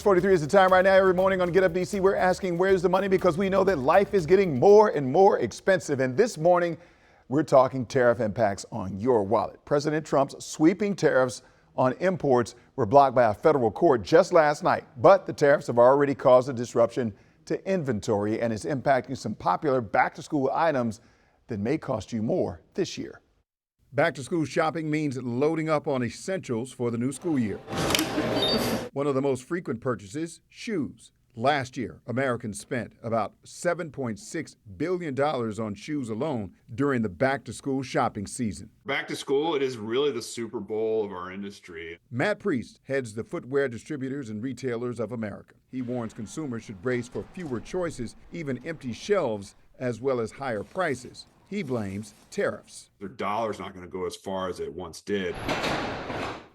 6:43 is the time right now. Every morning on Get Up DC, we're asking where's the money, because we know that life is getting more and more expensive. And this morning, we're talking tariff impacts on your wallet. President Trump's sweeping tariffs on imports were blocked by a federal court just last night. But the tariffs have already caused a disruption to inventory and is impacting some popular back-to-school items that may cost you more this year. Back-to-school shopping means loading up on essentials for the new school year. One of the most frequent purchases, shoes. Last year, Americans spent about $7.6 billion on shoes alone during the back-to-school shopping season. Back to school, it is really the Super Bowl of our industry. Matt Priest heads the Footwear Distributors and Retailers of America. He warns consumers should brace for fewer choices, even empty shelves, as well as higher prices. He blames tariffs. Their dollar's not going to go as far as it once did.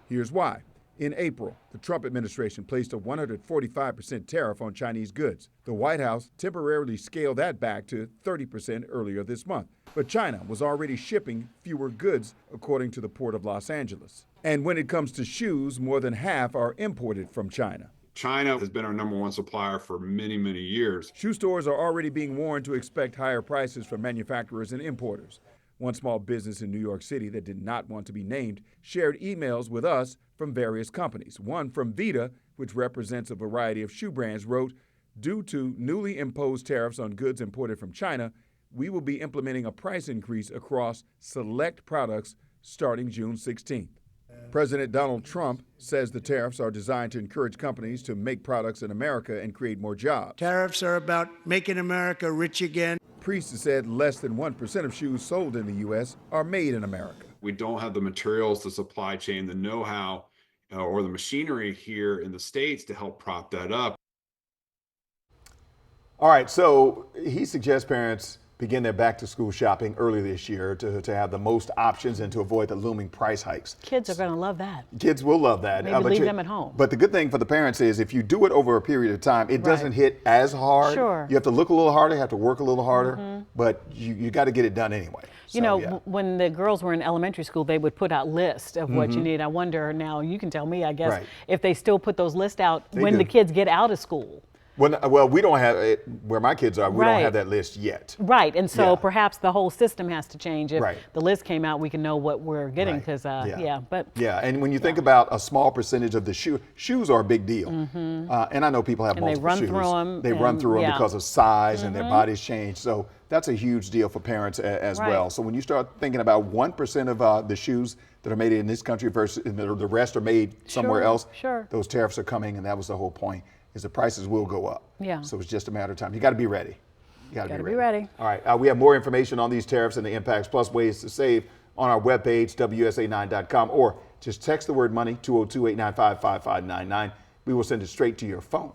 Here's why. In April, the Trump administration placed a 145% tariff on Chinese goods. The White House temporarily scaled that back to 30% earlier this month. But China was already shipping fewer goods, according to the Port of Los Angeles. And when it comes to shoes, more than half are imported from China. China has been our #1 supplier for many, many years. Shoe stores are already being warned to expect higher prices from manufacturers and importers. One small business in New York City that did not want to be named shared emails with us from various companies. One from Vita, which represents a variety of shoe brands, wrote, "Due to newly imposed tariffs on goods imported from China, we will be implementing a price increase across select products starting June 16th. President Donald Trump says the tariffs are designed to encourage companies to make products in America and create more jobs. Tariffs are about making America rich again. Priest said less than 1% of shoes sold in the U.S. are made in America. We don't have the materials, the supply chain, the know-how, or the machinery here in the States to help prop that up. All right, so he suggests parents begin their back-to-school shopping early this year to have the most options and to avoid the looming price hikes. Kids are going to love that. Kids will love that. Maybe leave them at home. But the good thing for the parents is if you do it over a period of time, it doesn't hit as hard. Sure. You have to look a little harder, you have to work a little harder, but you got to get it done anyway. You know, when the girls were in elementary school, they would put out lists of what you need. I wonder now, you can tell me, I guess, if they still put those lists out when the kids get out of school. Well, we don't have it where my kids are. We don't have that list yet. Right, and so perhaps the whole system has to change. If Right. the list came out, we can know what we're getting. Because and when you think about a small percentage of the shoes are a big deal. And I know people have multiple shoes. They run through them. They run through them because of size and their bodies change. So that's a huge deal for parents as well. So when you start thinking about 1% of the shoes that are made in this country versus the rest are made somewhere else, those tariffs are coming, and that was the whole point. Is the prices will go up. So it's just a matter of time. You got to be ready. You got to be ready. All right. We have more information on these tariffs and the impacts, plus ways to save, on our webpage, WSA9.com, or just text the word money, 202-895-5599. We will send it straight to your phone.